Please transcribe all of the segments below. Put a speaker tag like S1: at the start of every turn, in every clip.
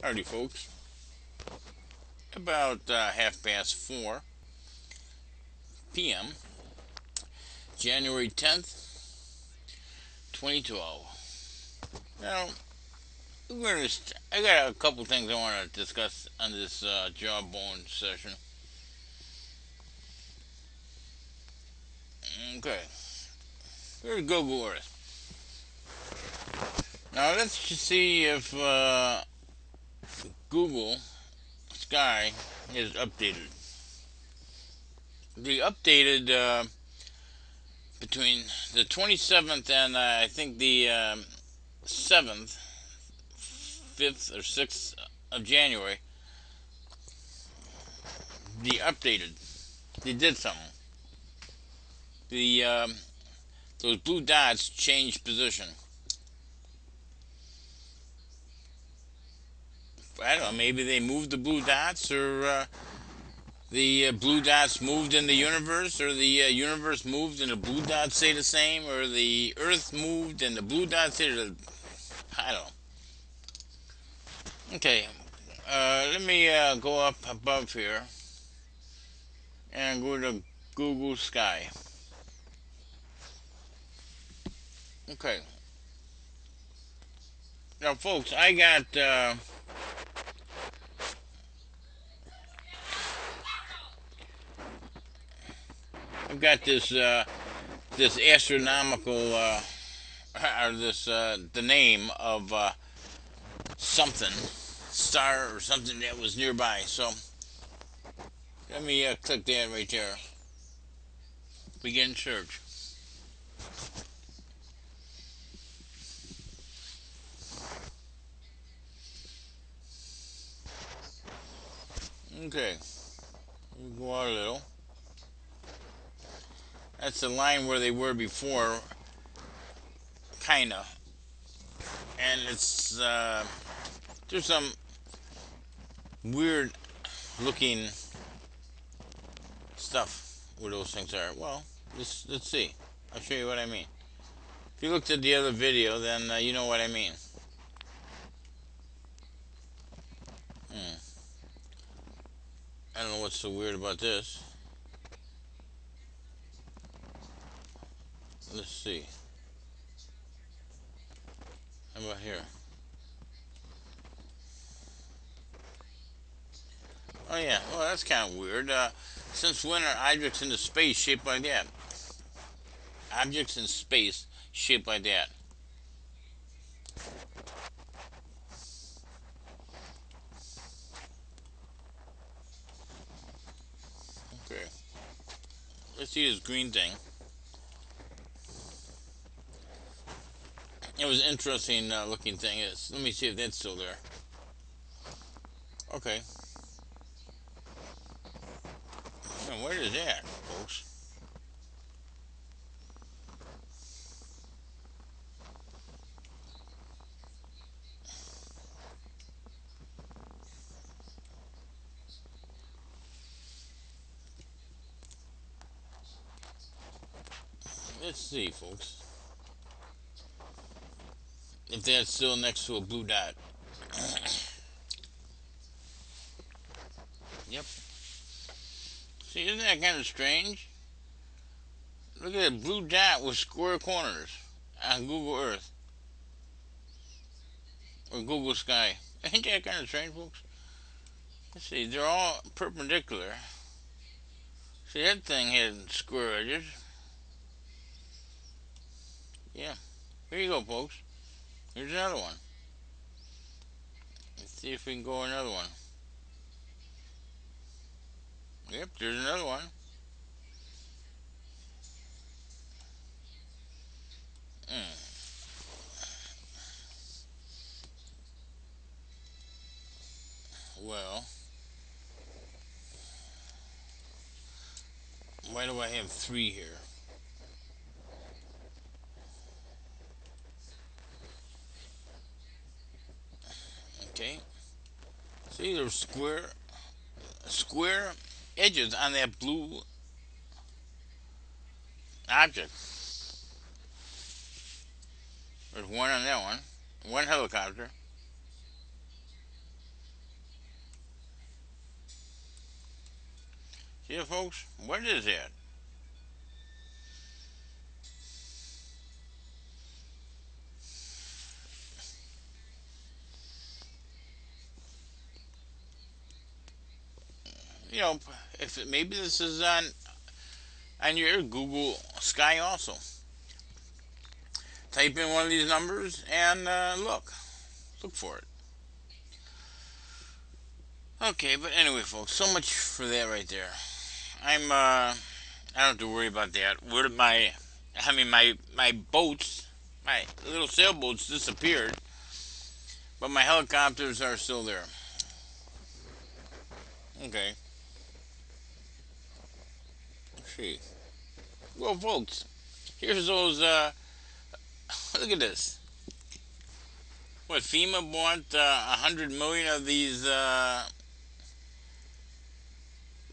S1: Howdy, folks. About half past 4 p.m., January 10th, 2012. Now, I got a couple things I want to discuss on this jawbone session. Okay, here's Google Earth. Now, let's just see if Google Sky is updated. The updated between the 27th and I think the 7th, 5th, or 6th of January, the updated, they did something. The those blue dots changed position. I don't know. Maybe they moved the blue dots, or the blue dots moved in the universe, or the universe moved and the blue dots stay the same, or the Earth moved and the blue dots stay the. I don't know. Okay, let me go up above here and go to Google Sky. Okay. Now, folks, I've got this astronomical or this the name of something star or something that was nearby. So let me click that right there. Begin search. Okay, we go out a little. That's the line where they were before, kinda, and it's there's some weird looking stuff where those things are. Well, let's see. I'll show you what I mean. If you looked at the other video, then you know what I mean. I don't know what's so weird about this. Let's see. How about here? Oh yeah, well that's kind of weird. Since when are objects in the space shaped like that? Objects in space shaped like that. Okay. Let's see this green thing. It was an interesting looking thing. Let me see if that's still there. Okay. Now, where is that, folks? Let's see, folks. If that's still next to a blue dot. Yep. See, isn't that kind of strange? Look at that blue dot with square corners on Google Earth or Google Sky. Ain't that kind of strange, folks? Let's see, they're all perpendicular. See, that thing had square edges. Yeah. Here you go, folks. Here's another one. Let's see if we can go another one. Yep, there's another one. Mm. Well, why do I have three here? Okay. See, there's square edges on that blue object. There's one on that one. One helicopter. See it, folks? What is that? You know, if maybe this is on your Google Sky also. Type in one of these numbers and look for it. Okay, but anyway, folks, so much for that right there. I don't have to worry about that. Where did my boats, my little sailboats disappeared, but my helicopters are still there. Okay, let's see. Well, folks, here's those. Look at this. What FEMA bought 100 million of these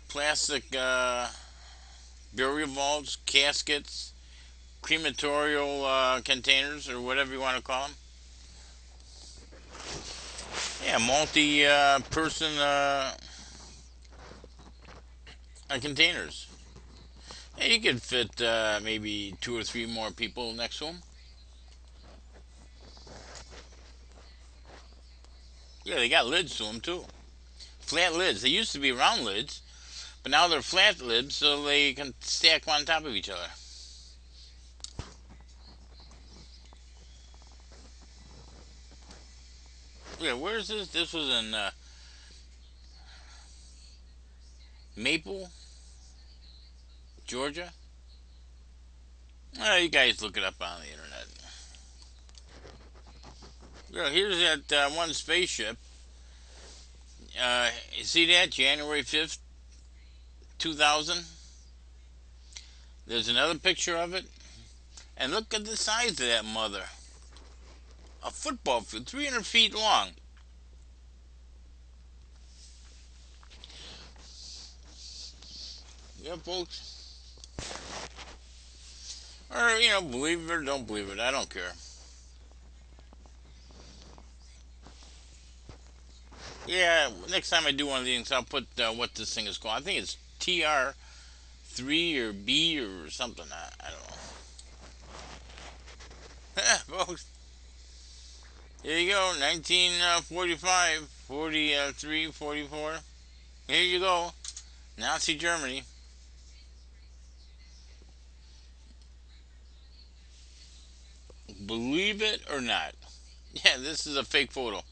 S1: plastic burial vaults, caskets, crematorial containers, or whatever you want to call them. Yeah, multi-person containers. Yeah, you could fit maybe 2 or 3 more people next to them. Yeah, they got lids to them too. Flat lids. They used to be round lids, but now they're flat lids, so they can stack on top of each other. Yeah, where is this? This was in Maple, Georgia. You guys look it up on the internet. Yeah, here's that one spaceship. You see that? January 5th, 2000. There's another picture of it. And look at the size of that mother. A football field, 300 feet long. Yeah, folks. Or, believe it or don't believe it. I don't care. Yeah, next time I do one of these, I'll put what this thing is called. I think it's TR3 or B or something. I don't know. Folks, here you go. 1945, 43, 44. Here you go. Nazi Germany. Believe it or not. Yeah, this is a fake photo.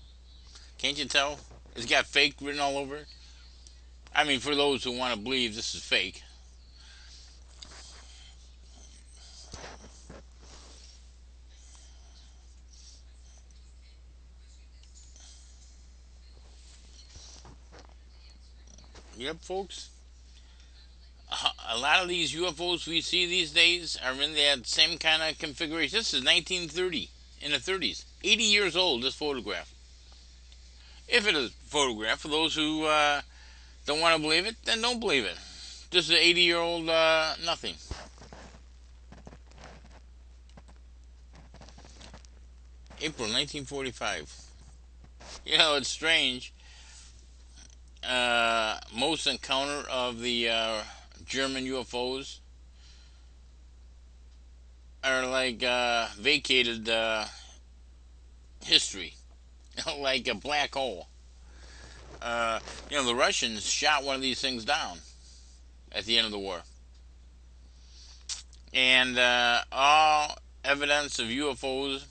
S1: Can't you tell? It's got fake written all over it. I mean, for those who want to believe this is fake. Yep, folks. A lot of these UFOs we see these days are in that same kind of configuration. This is 1930, in the 30s. 80 years old, this photograph. If it is a photograph, for those who don't want to believe it, then don't believe it. This is an 80-year-old nothing. April 1945. It's strange. Most encounter of the German UFOs are like vacated history, like a black hole. The Russians shot one of these things down at the end of the war, and all evidence of UFOs,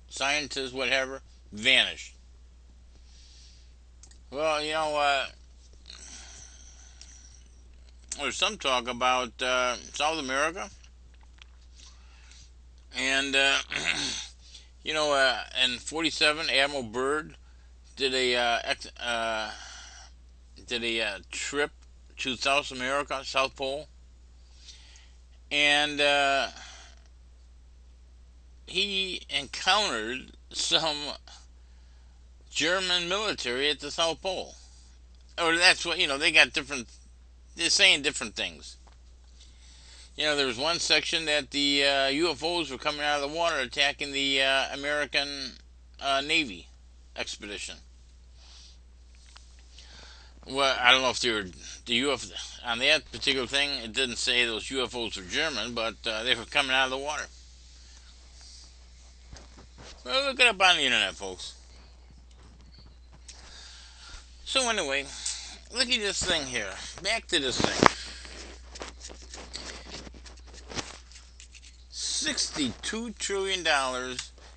S1: scientists, whatever, vanished. Well, there's some talk about South America, and in '47, Admiral Byrd did a trip to South America, South Pole, and he encountered some German military at the South Pole. Or that's what they got different. They're saying different things. There was one section that the UFOs were coming out of the water attacking the American Navy expedition. Well, I don't know if they were the UFO on that particular thing. It didn't say those UFOs were German, but they were coming out of the water. Well, look it up on the internet, folks. So anyway, look at this thing here. Back to this thing. $62 trillion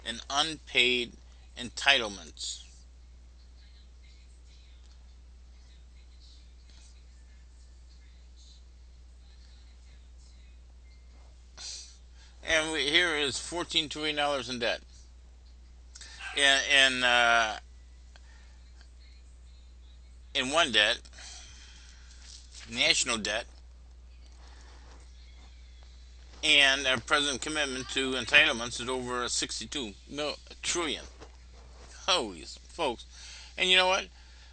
S1: in unpaid entitlements. And here is $14 trillion in debt. In in one debt, national debt, and our present commitment to entitlements is over 62 trillion. Holy folks! And you know what?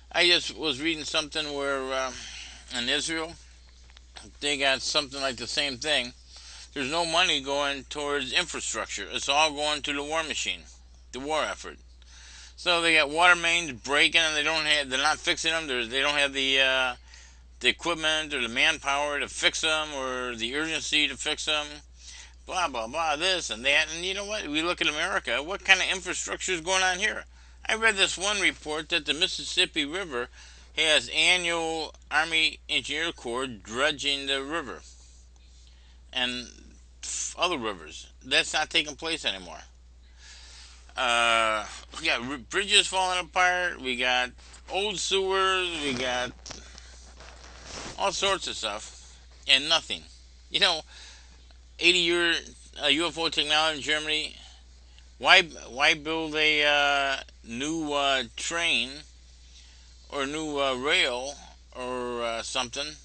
S1: I just was reading something where in Israel they got something like the same thing. There's no money going towards infrastructure. It's all going to the war machine, the war effort. So they got water mains breaking, and they're not fixing them. They don't have the equipment or the manpower to fix them, or the urgency to fix them. Blah blah blah, this and that. And you know what? We look at America. What kind of infrastructure is going on here? I read this one report that the Mississippi River has annual Army Engineer Corps dredging the river and other rivers. That's not taking place anymore. We got bridges falling apart. We got old sewers. We got all sorts of stuff, and nothing. You know, 80-year UFO technology in Germany. Why build a new train or new rail or something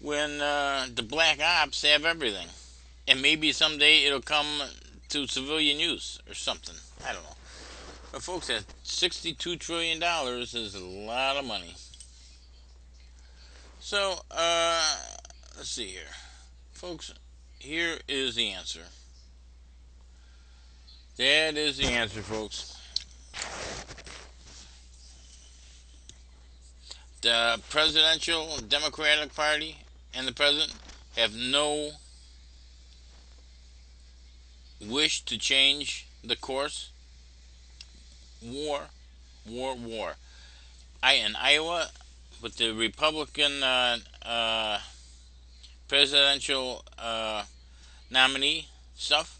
S1: when the black ops have everything? And maybe someday it'll come to civilian use or something. I don't know. But folks, that $62 trillion is a lot of money. So, let's see here. Folks, here is the answer. That is the answer, folks. The presidential Democratic Party and the president have no wish to change the course. War, war, war. In Iowa, with the Republican presidential nominee stuff,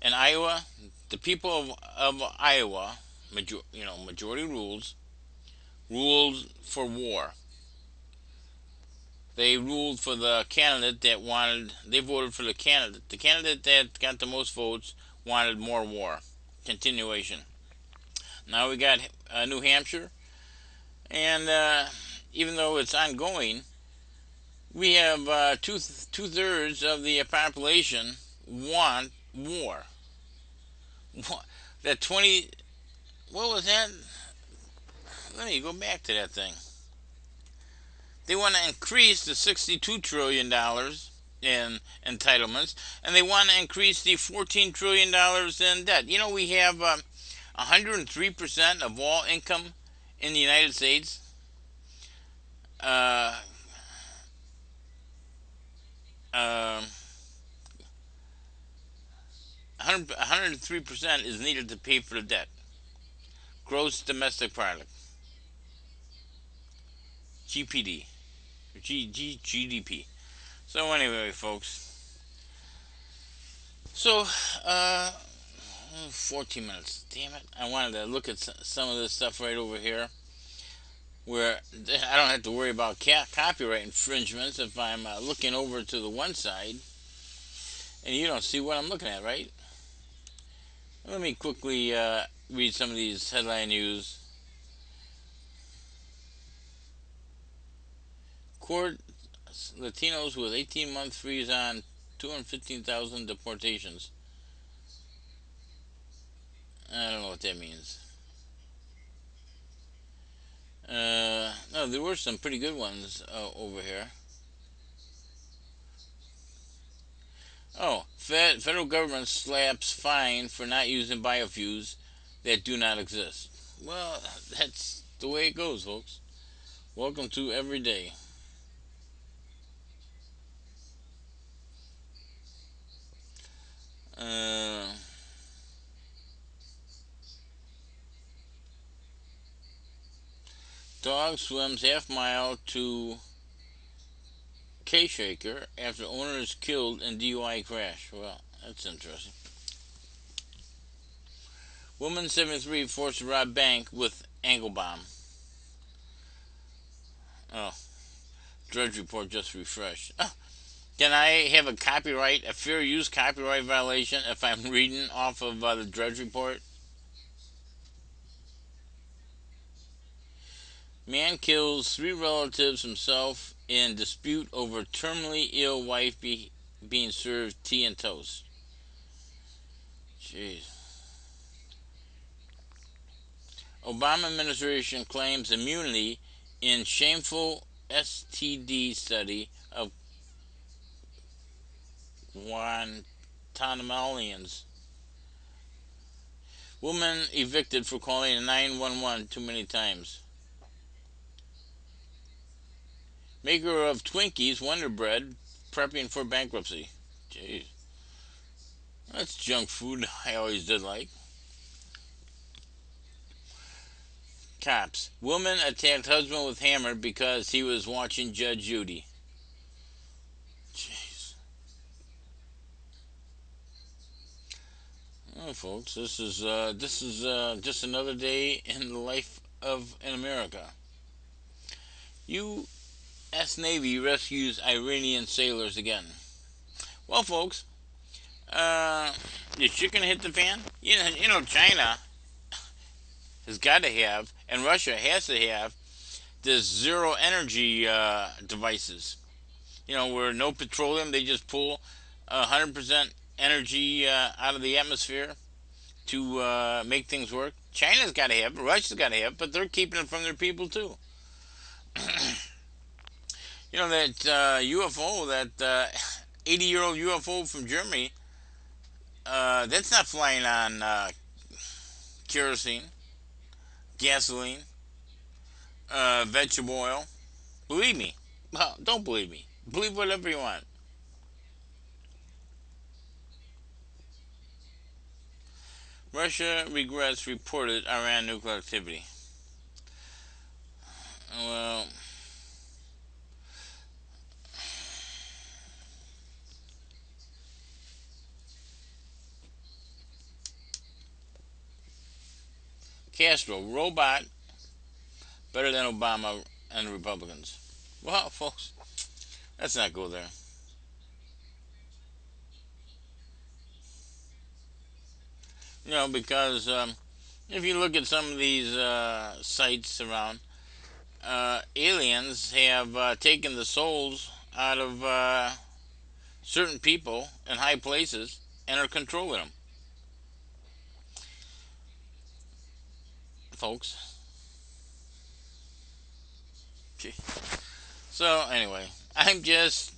S1: in Iowa, the people of Iowa, majority ruled for war. They ruled for the candidate that wanted. They voted for the candidate. The candidate that got the most votes wanted more war, continuation. Now we got New Hampshire, and even though it's ongoing, we have two thirds of the population want war. That 20. What was that? Let me go back to that thing. They want to increase the $62 trillion in entitlements, and they want to increase the $14 trillion in debt. You know, we have 103% of all income in the United States. Uh, 103% is needed to pay for the debt. Gross domestic product, GPD, GDP. So anyway, folks. So, 14 minutes. Damn it! I wanted to look at some of this stuff right over here, where I don't have to worry about copyright infringements if I'm looking over to the one side, and you don't see what I'm looking at, right? Let me quickly read some of these headline news. Court Latinos with 18-month freeze on 215,000 deportations. I don't know what that means. No, there were some pretty good ones over here. Oh, federal government slaps fine for not using biofuels that do not exist. Well, The way it goes, folks. Welcome to every day. Uh, Dog swims half mile to K-Shaker after owner is killed in DUI crash. Well, that's interesting. Woman 73 forced to rob bank with ankle bomb. Oh, Drudge Report just refreshed. Oh, can I have a fair use copyright violation if I'm reading off of the Drudge Report? Man kills three relatives himself in dispute over terminally ill wife being served tea and toast. Jeez. Obama administration claims immunity in shameful STD study of Guantanamolians. Woman evicted for calling 911 too many times. Maker of Twinkies Wonder Bread prepping for bankruptcy. Jeez. That's junk food I always did like. Cops. Woman attacked husband with hammer because he was watching Judge Judy. Jeez. Oh, folks, this is just another day in the life of in America. U.S. Navy rescues Iranian sailors again. Well, folks, the chicken hit the fan. China has got to have, and Russia has to have, this zero energy devices. Where no petroleum, they just pull 100% energy out of the atmosphere to make things work. China's got to have, Russia's got to have, but they're keeping it from their people too. That UFO, that 80-year-old UFO from Germany, that's not flying on kerosene, gasoline, vegetable oil. Believe me. Well, don't believe me. Believe whatever you want. Russia regrets reported Iran nuclear activity. Well, Castro, robot, better than Obama and the Republicans. Well, folks, let's not go there. Because if you look at some of these sites around, aliens have taken the souls out of certain people in high places and are controlling them, folks. So anyway, I'm just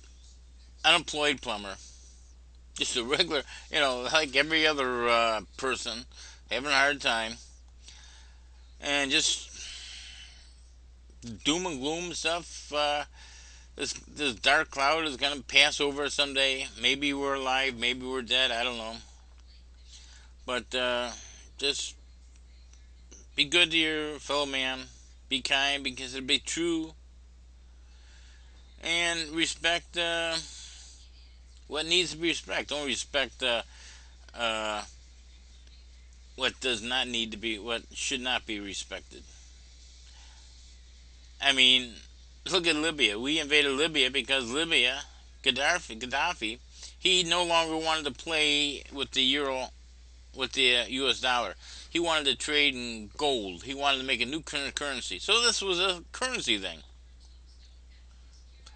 S1: unemployed plumber, just a regular, like every other person, having a hard time, and just doom and gloom stuff. This dark cloud is gonna pass over someday. Maybe we're alive, maybe we're dead. I don't know. But just be good to your fellow man. Be kind because it'll be true. And respect what needs to be respected. Don't respect uh, what does not need to be, what should not be respected. I mean, look at Libya. We invaded Libya because Libya, Gaddafi, he no longer wanted to play with the euro, with the U.S. dollar. He wanted to trade in gold. He wanted to make a new currency. So this was a currency thing.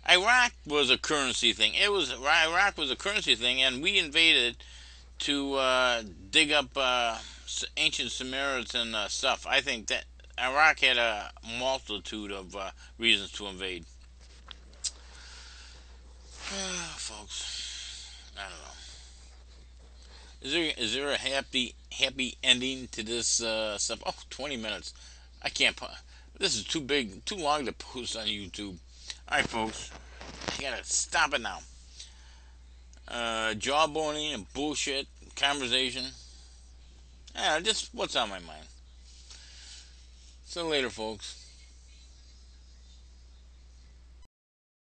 S1: Iraq was a currency thing. Iraq was a currency thing, and we invaded to dig up ancient Samaritan stuff. I think that Iraq had a multitude of reasons to invade. Folks, I don't know. Is there a happy ending to this stuff? Oh, 20 minutes. I can't. This is too big, too long to post on YouTube. Alright, folks. I gotta stop it now. Jawboning and bullshit, conversation. Just what's on my mind. See you later, folks.